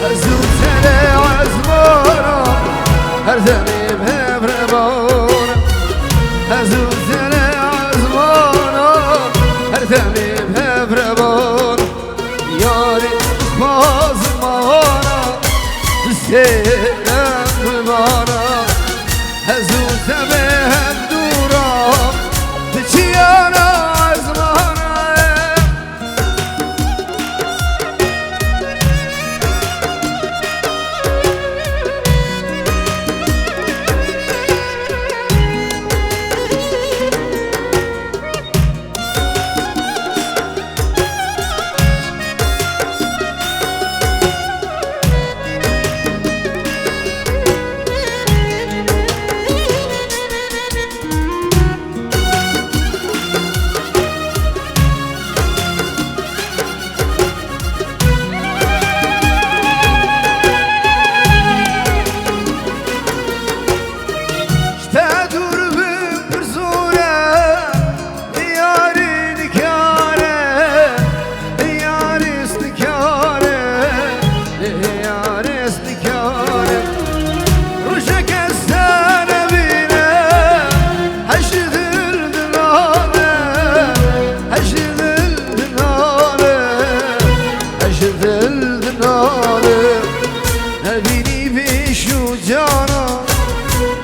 زودتر عزمانا هر زمین ببربانا زودتر عزمانا هر زمین ببربانا یاری بازمانا سیرم بمانا زودتر بهم دورا چیانا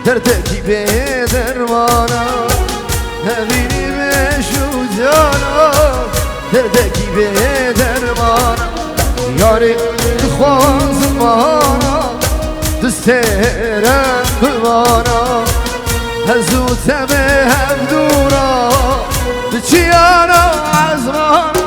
دردکی به درمانا همینی بشو جانا دردکی به درمانا یاری خواز مانا دسترم بمانا هزوتم هم دورا چیانا عزمانا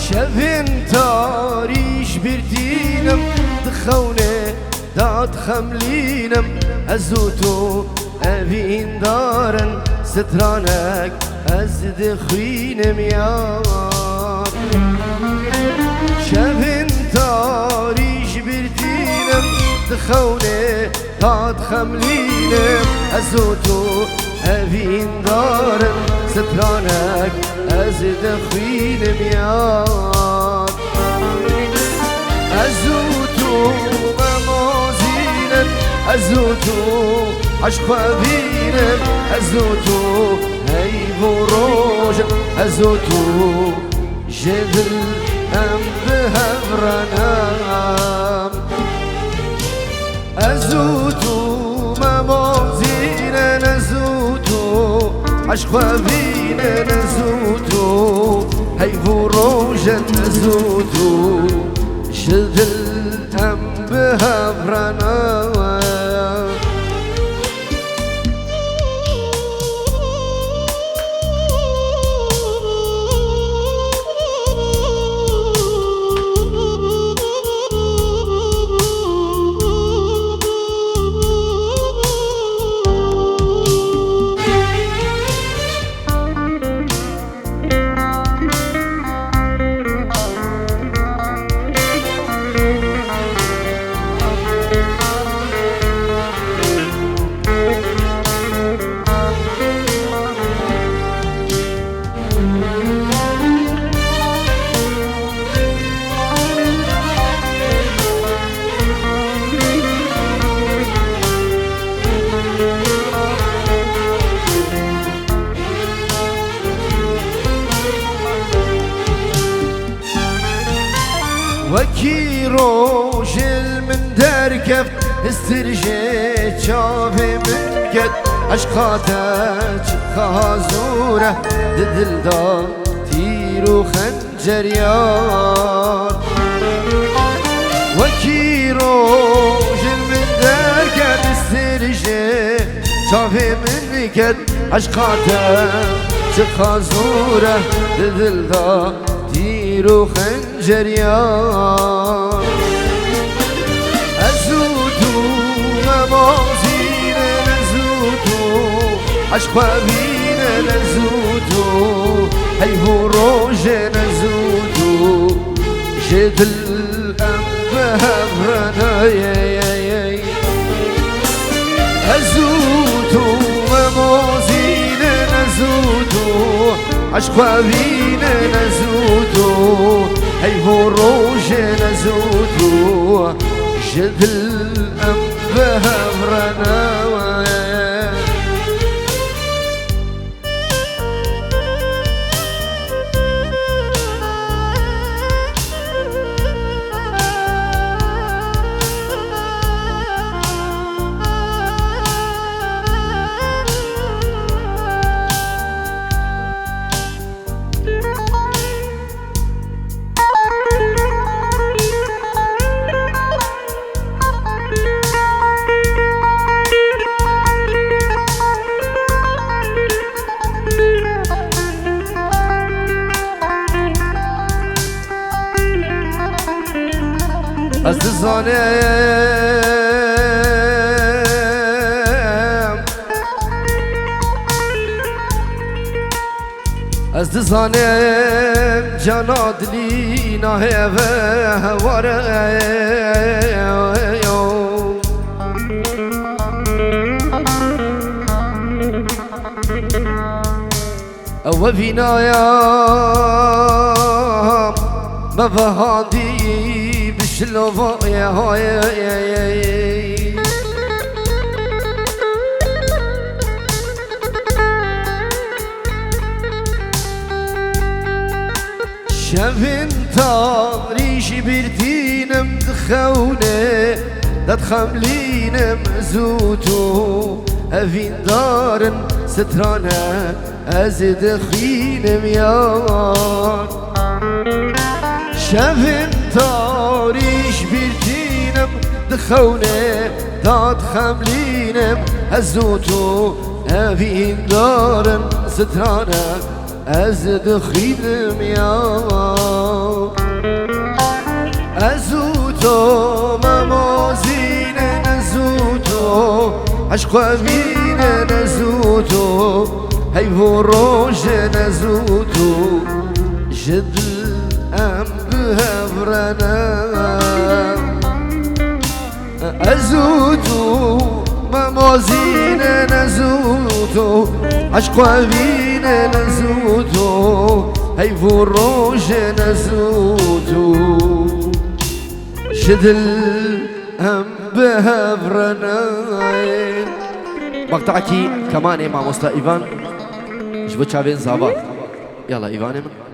شبین تاریش بردینم دخونه داد خملینم ازو تو اوین دارن سترانک از دخوینم یار شبین تاریش بردینم دخونه داد خملینم ازو تو اوین دارن سترانک از دخوینم یاد ازو تو ممازینم ازو تو عشق بینم ازو تو حیب و روشم ازو تو جدل ام به هفرانم ازو تو ممازینم ازو تو عشق بینم ازو تو حیب و روشم ازو تو جدل ام به هفرانم وكي روجل من دركب استرجي شافي من قد عشقاتك خازورة ددل دا تيرو خنجر يار وكي روجل من دركب استرجي شافي من قد عشقاتك خازورة ددل دا تيرو خنجر يار أزودو ممازين نزودو عشق بين نزودو هيهو روج نزودو جد الأنبه برنا أزودو ممازين نزودو عشق بين نزودو هيهو روج نزودو جد الأنبه برنا از دزانم جناد لینا هوا هواره او بینایم مفهاندی بشلوه های شفن تاريشي بردينم دخونه دتخملينم زوتو أفين دارن سترانه أزد خينم يار شفن تاريش بردينم دخونه دتخملينم زوتو أفين دارن سترانه أزد خيدم يا أزوتو ممازين نزوتو عشق بين نزوتو هيهو روج نزوتو جد الأنبه برنا أزوتو ممازين نزوتو عشق بين نزوتو هيفو روج نزوتو شد الأنبه برنا مقطعكي كمان مع مصطفى إيفان جبو تشافين زابات يلا إيفان من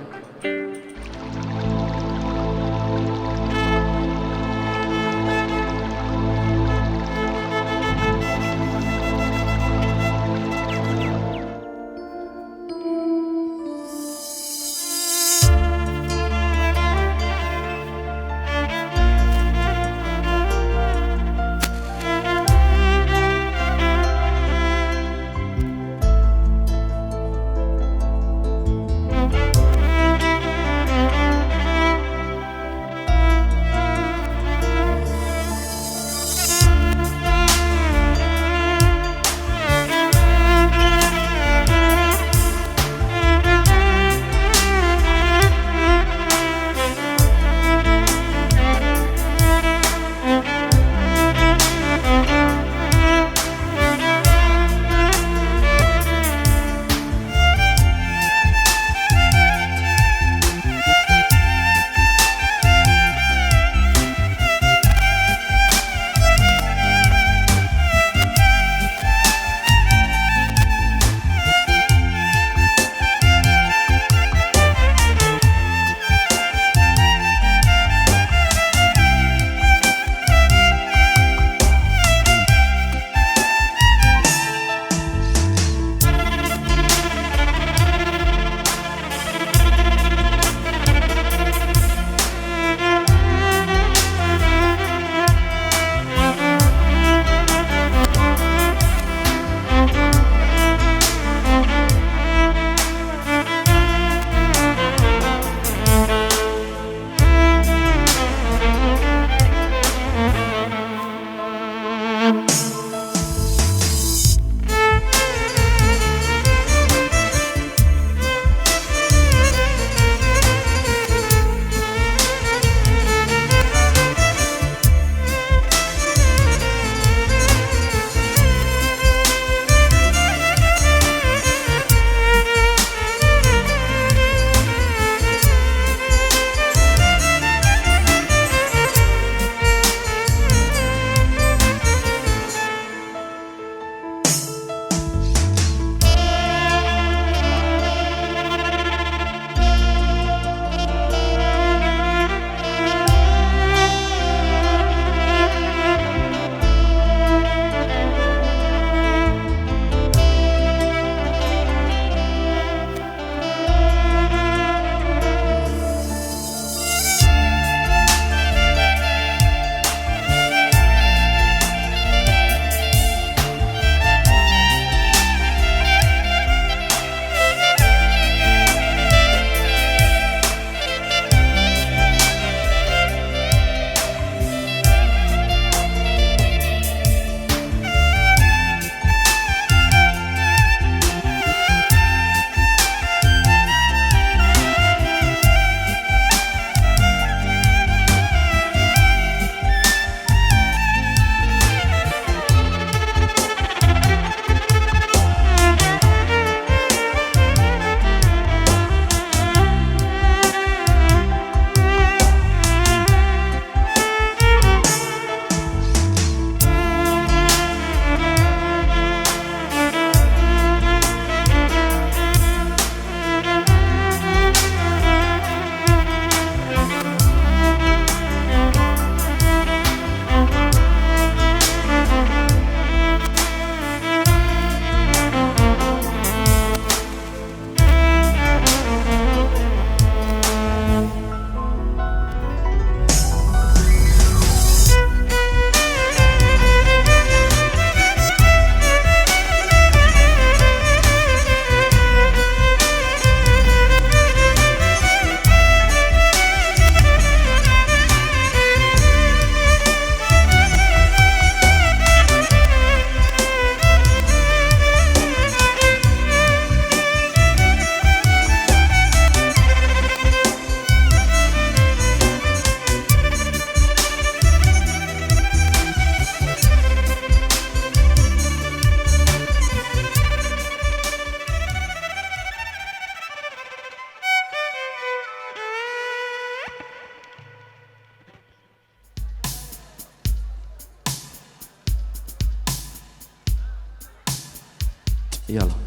يلا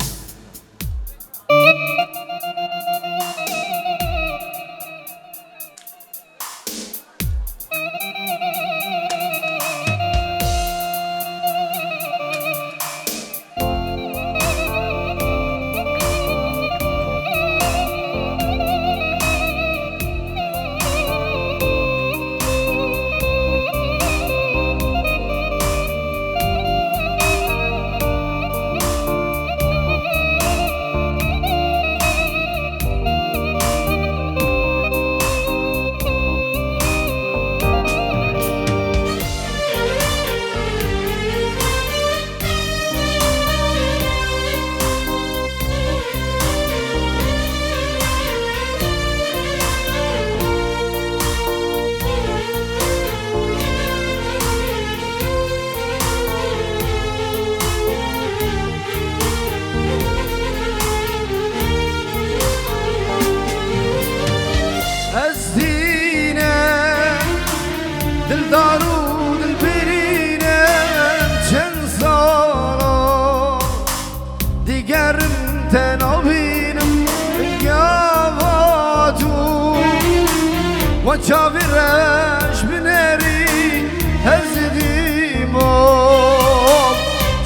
وچاویرش بنری هزدیم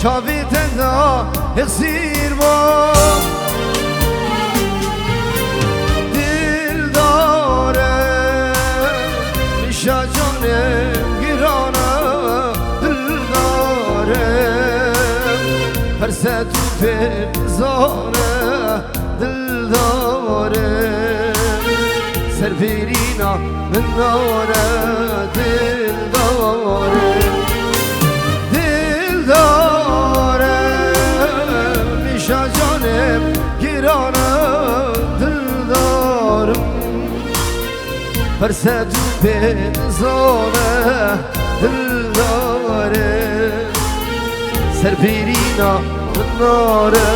چاوی تندا اخسیر با دل داره میشا جانم گرانه دل داره پرسه تو پرزانه دل داره سرفیرینا من ناره دل داره دل داره میشا جانم گرانه دل دارم پرسه تو پنزانه دل داره سرپیرینا من ناره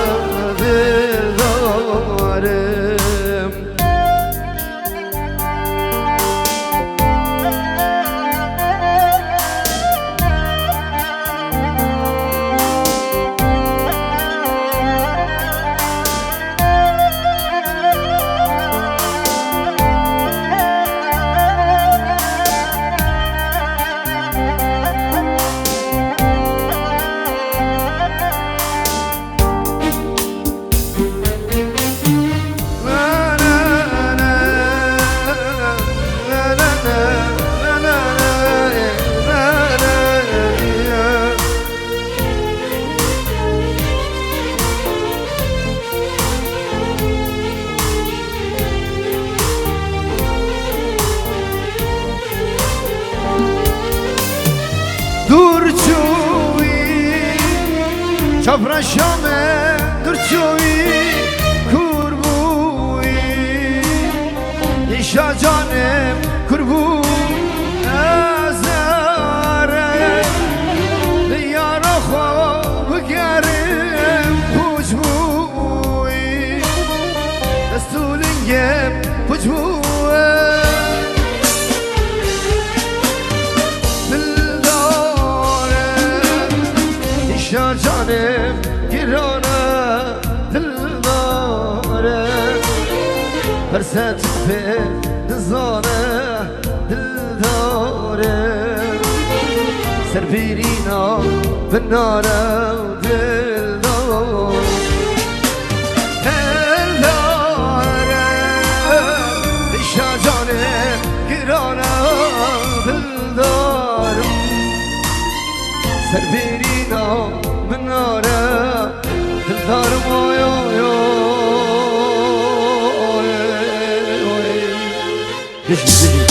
دل داره Çapraşame durçoyi kurbuyi İşa canem kurbu azare Diyara khab gerim puçbuyi Destulingem puçbuyi İşa canem girana dildare Perset ve dizane dildare Serpirina benara dildare Dildare İşa canem girana dildare Serpirina benara دلدارم اوی اوی اوی بشی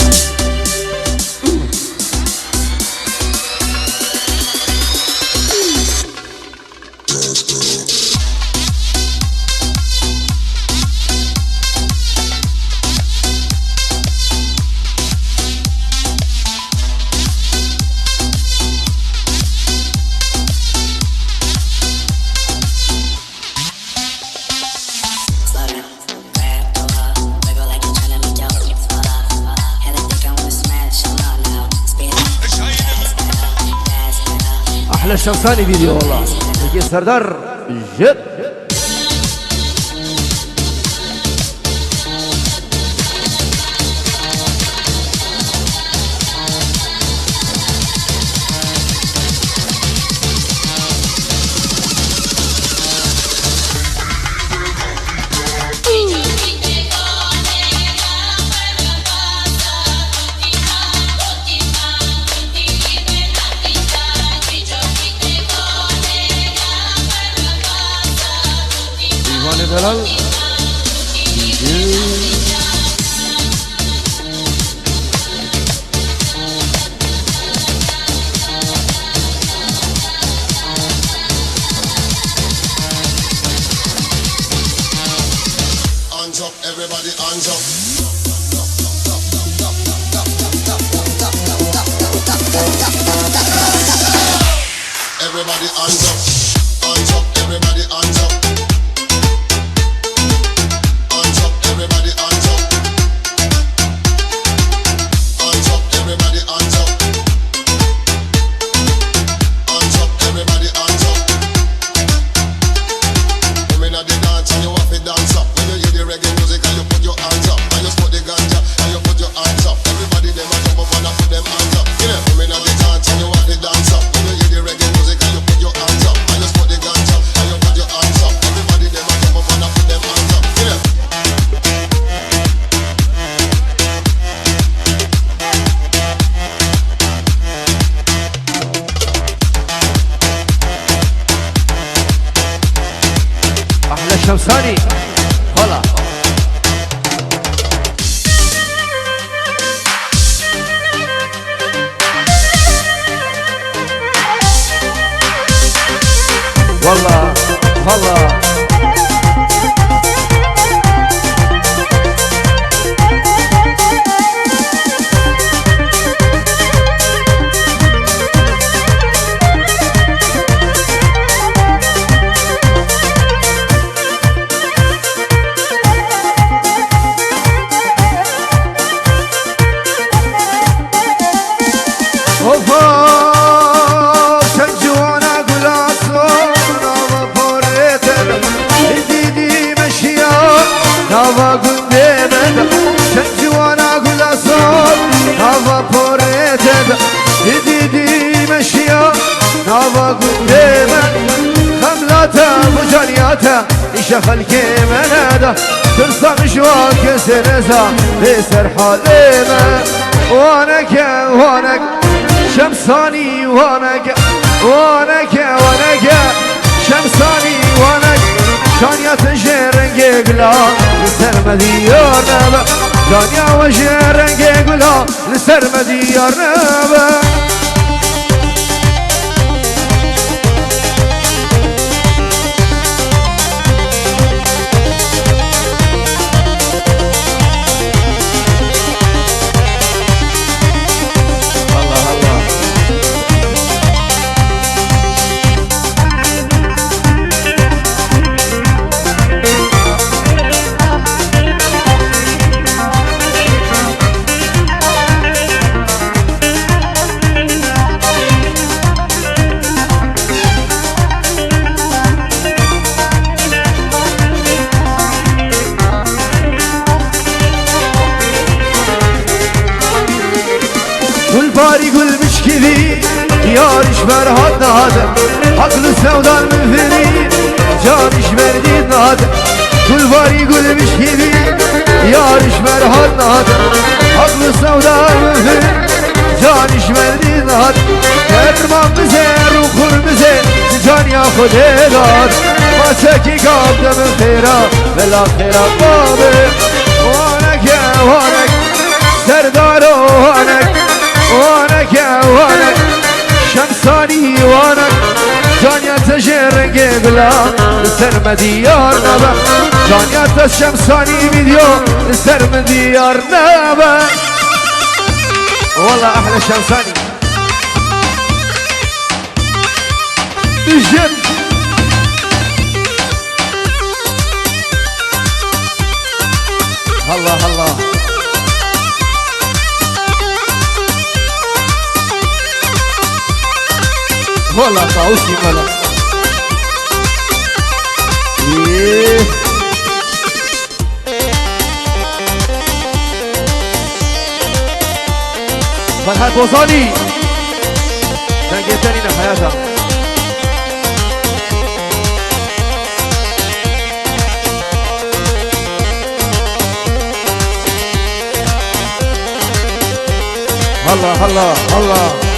احلى الشمساني فيديو والله سردار جد جلال Everybody hands up. Everybody hands up. Hands up. Everybody hands up. Hands up. Everybody hands up. Hands up. Everybody hands up. Hands up. Everybody hands up. Come in at the dance and you have to dance up. When you hear the reggae music and you put your hands up, and you smoke the ganja and you put your hands up. Everybody them a jump up and a put them hands up. Yeah, come in at the dance and you have to dance up. When you hear the reggae music and you put your hands up, and you smoke the ganja and you put your hands up. Everybody them a jump up and a put them hands up. Yeah. أحلى الشمساني هلا والله والله Hava gündemede Şencivana gula sol Hava poretede Didi meşya Hava gündemede Kamlata mucaniyata İşe halki menede Tırsan şuak seneza Beser halime Vaneke vanek Şemsani vanek Vaneke vaneke Şemsani vanek Caniyatın şerenge gula Liser mediyar nebe Caniya ve şerenge gula Liser mediyar nebe Bari gülmüş gibi Yariş merhat nadir Haklı sevdan müfiri Caniş verdi nadir Gülbari gülmüş gibi Yariş merhat nadir Haklı sevdan müfiri Caniş verdi nadir Derman bize ruhur bize Can ya khudelar Masaki kabde müfira Vela khira babi Vanek ya vanek Serdar o vanek وانك يا وانك شمساني وانك جانيا تجر قبلا السر مديار نبا جانيا الشمساني فيديو السر مديار نبا والله احلى شمساني الجن الله الله والله طاوسي ملا فرحات وصاني تنقيتني حياتها الله الله الله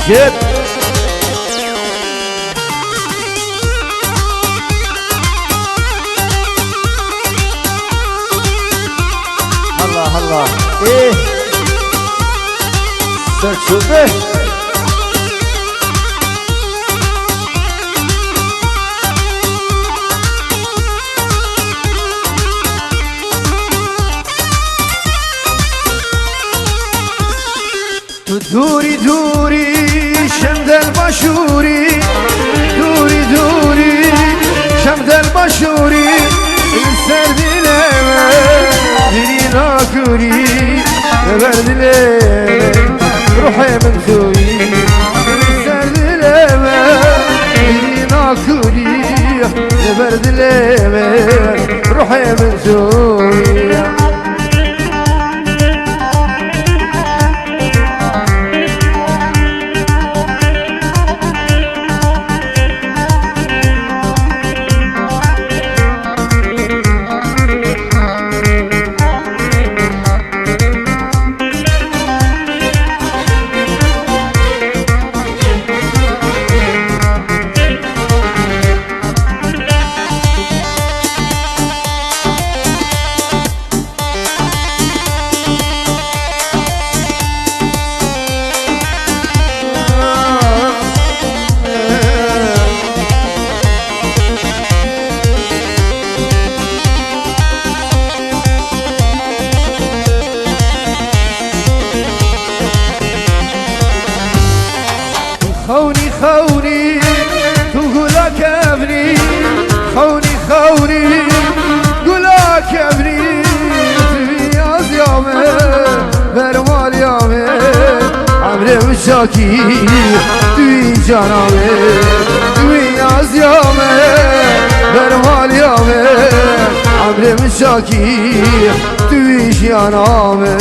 جيب هلا هلا ايه صرت شوفه دوري دوري شمد البشوري دوري دوري شمد البشوري السرد لما ديني ناكوري برد لما روحي من خوي السرد لما ديني ناكوري برد لما روحي من خوي خوني خوني تقولك ابني خوني خوني قولك ابني تبي يومي برمال يومي عمري مشاكي تبي جنامي تبي يومي برمال يومي عمري مشاكي تبي جنامي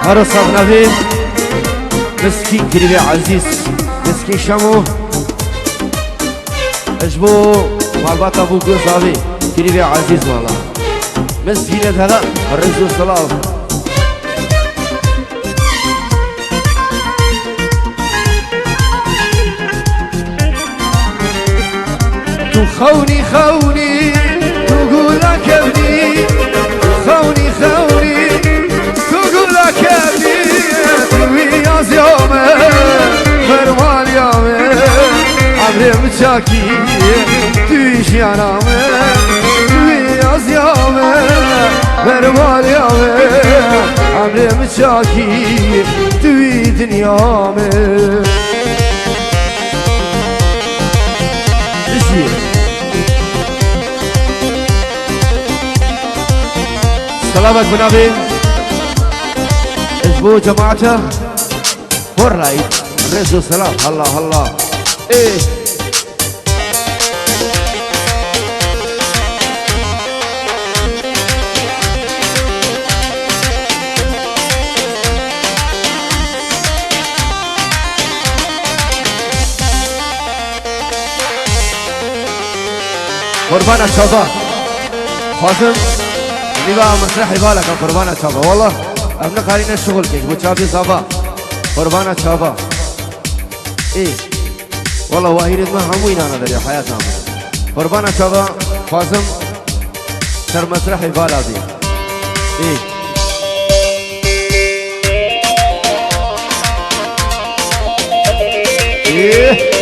هرس نبي مسكين قريبي عزيز مسكين شمو اجبو مالبات ابو قصابي قريبي عزيز والله مسكين هلا الرجل الصلاة خوني خوني تقولك ابني خوني خوني تقولك ابني وياز يومي فرمان يومي عمري متشاكي تعيش يا نامي وياز يومي فرمان يومي عمري متشاكي تويد يومي سلامك بنبي اسبوع جماعته والرايد رزو سلام الله الله ايه قربان الشباب حازم اللي بقى مسرحي بالك قربان الشباب والله ابن قارين الشغل كيك بتشافي صبا قربان الشباب ايه والله واهير ما هموين انا دري حياتنا قربان الشباب حازم سر مسرحي بالا دي ايه ايه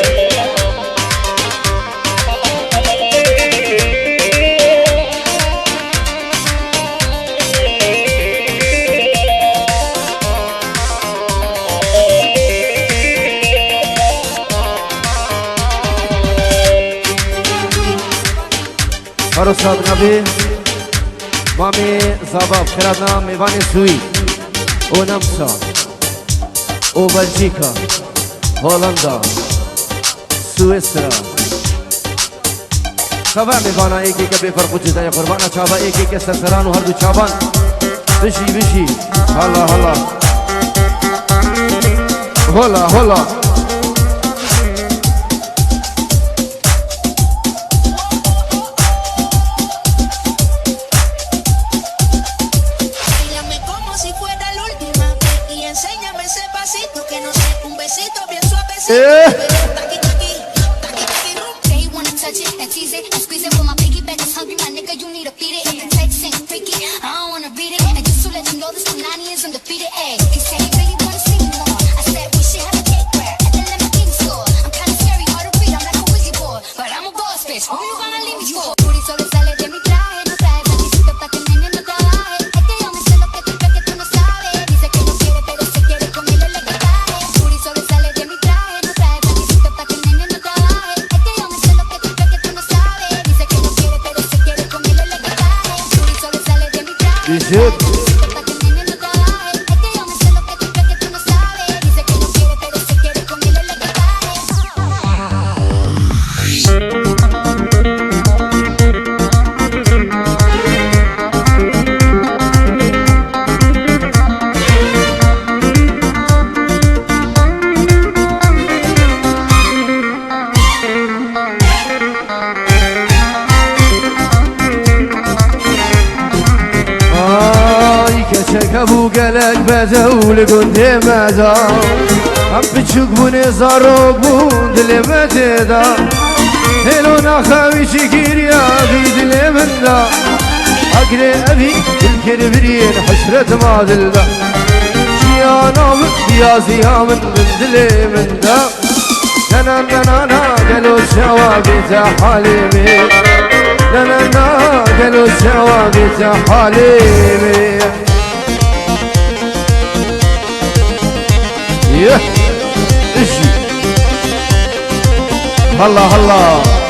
هرس نبي مامي زاباب خيراتنا ميواني سوي ونمسا وبلجيكا هولندا سويسرا شباب ميوانا ايكي كبي فرقو جدا يا قربانا شابا ايكي كسرسران وهردو شابان بشي بشي هلا هلا هلا هلا ابو قلق بدول قند ماذا هم بتشوك بني زاروك بون دل متدا هلونا خاوي شكير يا بي دل من دا اقري ابي الكربرين حسرة ما دل دا شيانا يا زيام من دل من دا نانا نانا قالوا الشوابي تحاليمي نانا قالوا الشوابي تحاليمي اجي هلا هلا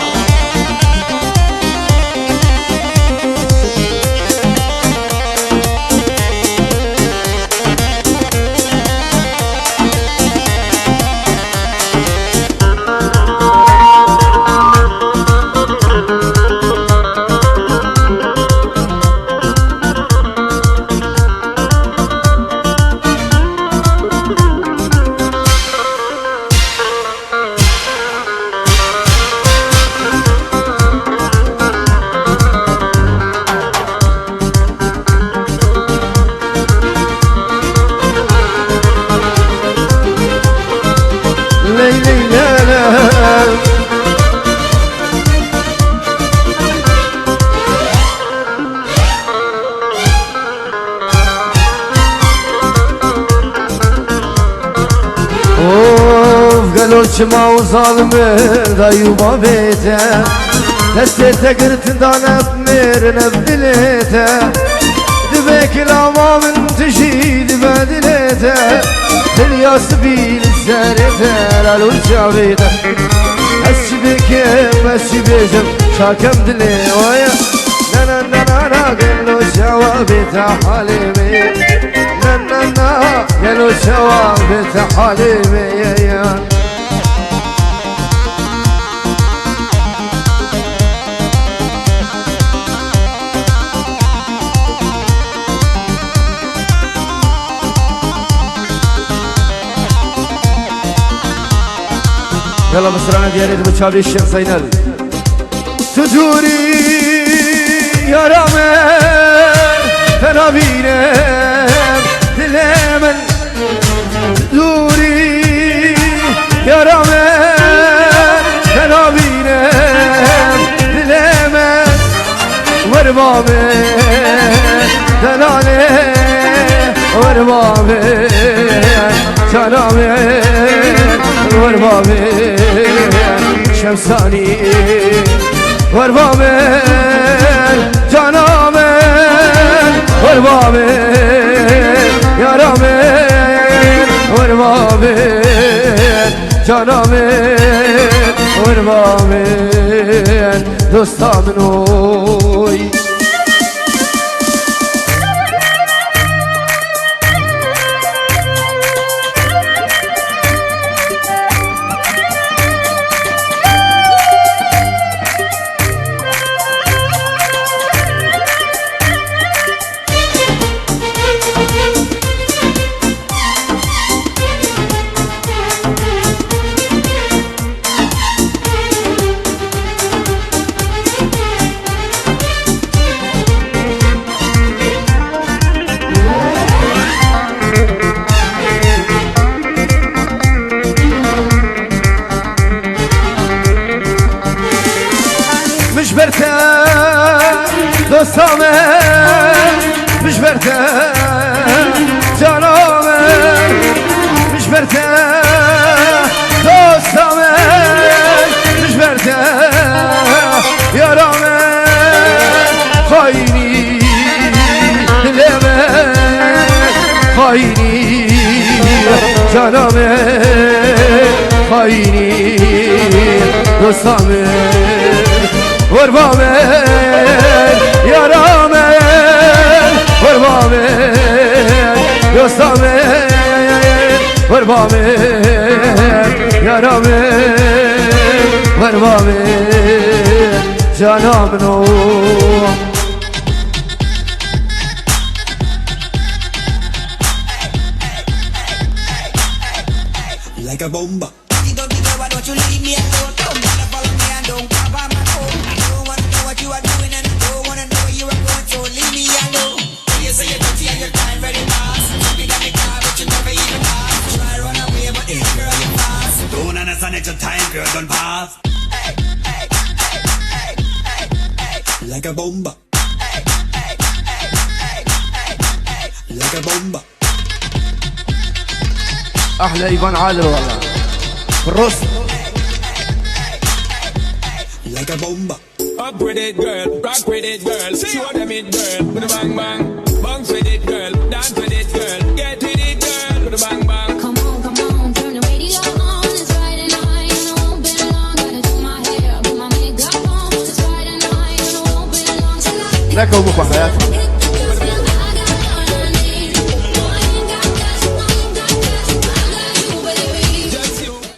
شما وظالم دايوبا بيته دستيته قرت دانب مير نبدليته دبيك العما من تشيد بدليته دنيا سبيل الزاريته لالو الشعبيته هسي بكيم هسي بيجم شاكم دلي ويا نانا نانا نا قلو شوابيته حاليمي نانا نا قلو شوابيته حاليمي يلا مصرنا ديالي بتشابي الشيخ زينل تدوري يا رامن فنابينم دلمن تدوري يا رامن فنابينم دلمن وربابي دلالي وربابي سلامي وربابي شمساني وربابي جانامي وربابي يارامي وربابي جانامي وربابي دوستا منوي برته دوستامه مش برته جانامه مش برته دوستامه مش برته یارامه خاینی دلمه خاینی جانامه خاینی دوستامه قربامه یارامه قربامه دوستامه قربامه یارامه قربامه جانامنو like a bomba. Why don't you leave me alone? Don't wanna follow me and don't cover my phone. I don't wanna know what you are doing and I don't wanna know where you are going, so leave me alone. You say you're dirty and your time very fast. You got me car but you never even ask. Try run away but hey girl you fast. Don't understand it's your time, girl, don't pass. Like a bomba. Like a bomba. احلى ايفان عادل والله بالرص Like a bomba. Up with it, girl. Rock with it, girl. Show them it, girl. With a bang bang. Bounce with it, girl. Dance with it, girl. Get with it, girl. With a bang bang. Come on, turn the radio on. It's Friday night and I won't be long. Gotta do my hair, put my makeup on. It's Friday night and I won't be long. لك وبكم حياتي